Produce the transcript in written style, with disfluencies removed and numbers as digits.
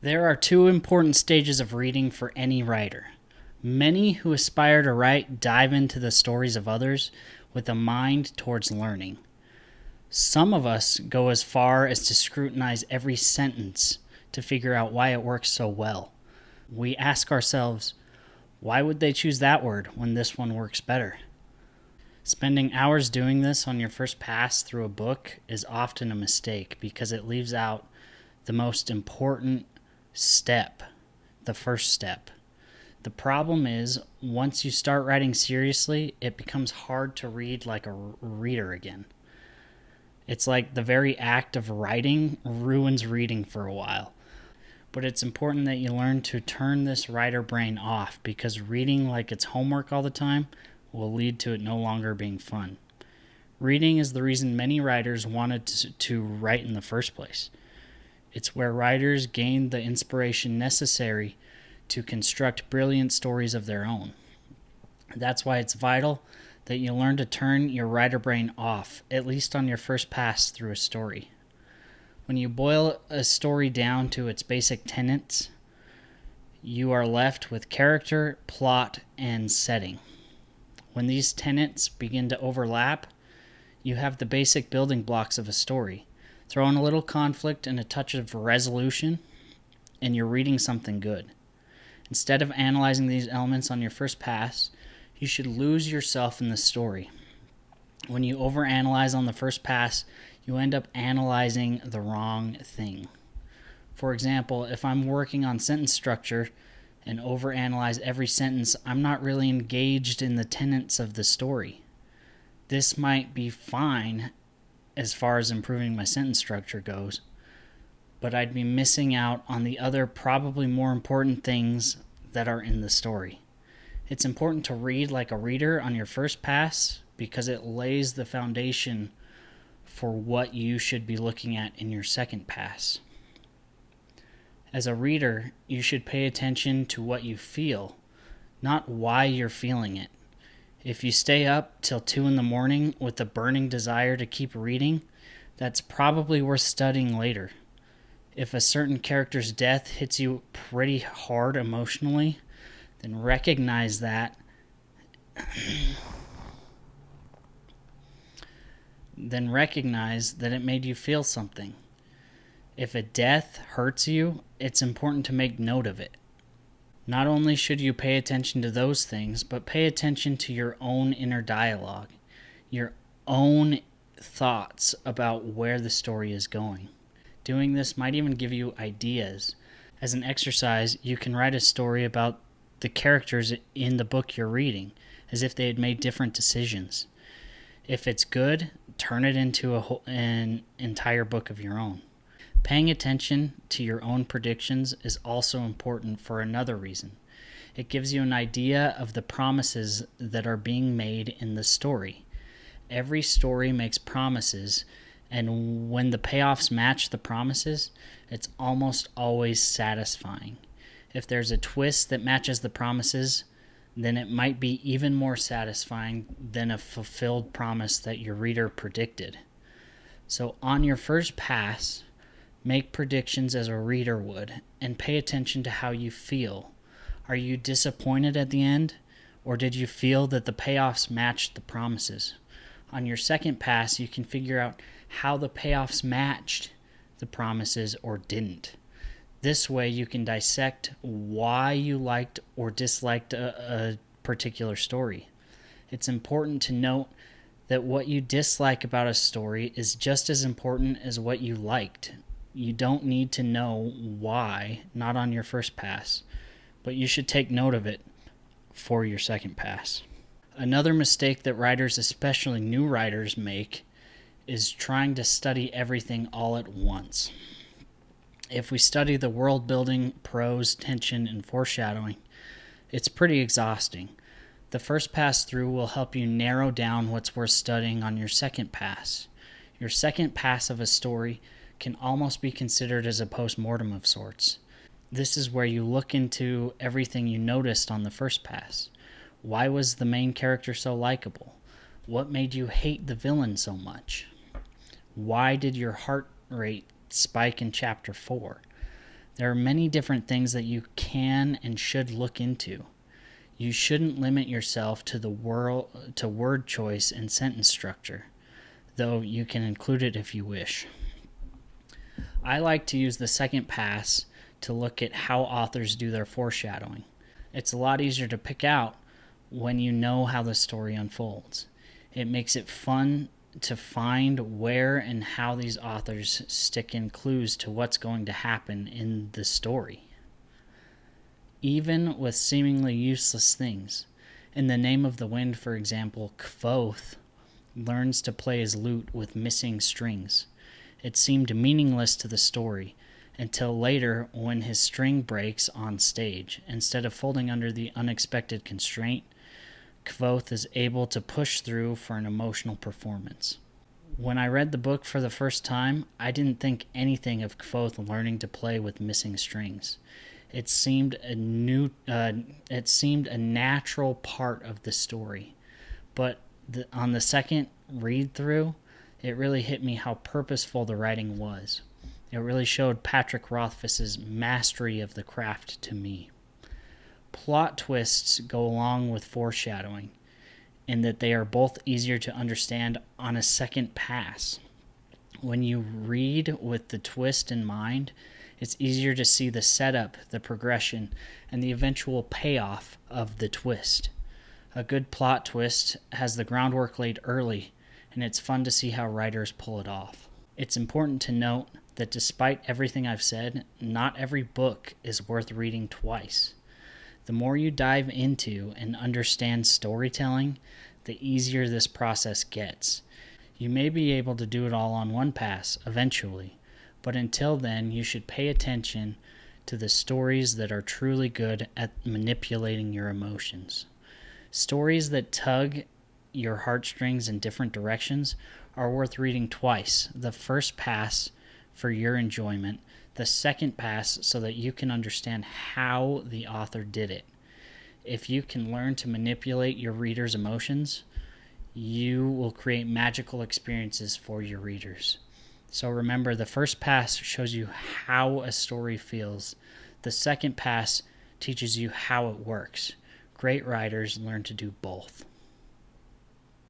There are two important stages of reading for any writer. Many who aspire to write dive into the stories of others with a mind towards learning. Some of us go as far as to scrutinize every sentence to figure out why it works so well. We ask ourselves, why would they choose that word when this one works better? Spending hours doing this on your first pass through a book is often a mistake because it leaves out the most important step, the first step. The problem is, once you start writing seriously, it becomes hard to read like a reader again. It's like the very act of writing ruins reading for a while. But it's important that you learn to turn this writer brain off, because reading like it's homework all the time will lead to it no longer being fun. Reading is the reason many writers wanted to write in the first place. It's where writers gain the inspiration necessary to construct brilliant stories of their own. That's why it's vital that you learn to turn your writer brain off, at least on your first pass through a story. When you boil a story down to its basic tenets, you are left with character, plot, and setting. When these tenets begin to overlap, you have the basic building blocks of a story. Throw in a little conflict and a touch of resolution, and you're reading something good. Instead of analyzing these elements on your first pass, you should lose yourself in the story. When you overanalyze on the first pass, you end up analyzing the wrong thing. For example, if I'm working on sentence structure and overanalyze every sentence, I'm not really engaged in the tenets of the story. This might be fine as far as improving my sentence structure goes, but I'd be missing out on the other probably more important things that are in the story. It's important to read like a reader on your first pass because it lays the foundation for what you should be looking at in your second pass. As a reader, you should pay attention to what you feel, not why you're feeling it. If you stay up till 2 a.m. with a burning desire to keep reading, that's probably worth studying later. If a certain character's death hits you pretty hard emotionally, then recognize that it made you feel something. If a death hurts you, it's important to make note of it. Not only should you pay attention to those things, but pay attention to your own inner dialogue, your own thoughts about where the story is going. Doing this might even give you ideas. As an exercise, you can write a story about the characters in the book you're reading, as if they had made different decisions. If it's good, turn it into an entire book of your own. Paying attention to your own predictions is also important for another reason. It gives you an idea of the promises that are being made in the story. Every story makes promises, and when the payoffs match the promises, it's almost always satisfying. If there's a twist that matches the promises, then it might be even more satisfying than a fulfilled promise that your reader predicted. So on your first pass, make predictions as a reader would, and pay attention to how you feel. Are you disappointed at the end, or did you feel that the payoffs matched the promises? On your second pass, you can figure out how the payoffs matched the promises or didn't. This way you can dissect why you liked or disliked a particular story. It's important to note that what you dislike about a story is just as important as what you liked. You don't need to know why, not on your first pass, but you should take note of it for your second pass. Another mistake that writers, especially new writers, make is trying to study everything all at once. If we study the world building, prose, tension, and foreshadowing, it's pretty exhausting. The first pass through will help you narrow down what's worth studying on your second pass. Your second pass of a story can almost be considered as a post-mortem of sorts. This is where you look into everything you noticed on the first pass. Why was the main character so likable? What made you hate the villain so much? Why did your heart rate spike in chapter 4? There are many different things that you can and should look into. You shouldn't limit yourself to word choice and sentence structure, though you can include it if you wish. I like to use the second pass to look at how authors do their foreshadowing. It's a lot easier to pick out when you know how the story unfolds. It makes it fun to find where and how these authors stick in clues to what's going to happen in the story. Even with seemingly useless things. In The Name of the Wind, for example, Kvothe learns to play his lute with missing strings. It seemed meaningless to the story until later when his string breaks on stage. Instead of folding under the unexpected constraint, Kvothe is able to push through for an emotional performance. When I read the book for the first time, I didn't think anything of Kvothe learning to play with missing strings. It seemed a natural part of the story. But on the second read through, it really hit me how purposeful the writing was. It really showed Patrick Rothfuss's mastery of the craft to me. Plot twists go along with foreshadowing, in that they are both easier to understand on a second pass. When you read with the twist in mind, it's easier to see the setup, the progression, and the eventual payoff of the twist. A good plot twist has the groundwork laid early, and it's fun to see how writers pull it off. It's important to note that despite everything I've said, not every book is worth reading twice. The more you dive into and understand storytelling, the easier this process gets. You may be able to do it all on one pass eventually, but until then, you should pay attention to the stories that are truly good at manipulating your emotions. Stories that tug your heartstrings in different directions are worth reading twice. The first pass for your enjoyment, the second pass so that you can understand how the author did it. If you can learn to manipulate your readers' emotions, you will create magical experiences for your readers. So remember, the first pass shows you how a story feels. The second pass teaches you how it works. Great writers learn to do both.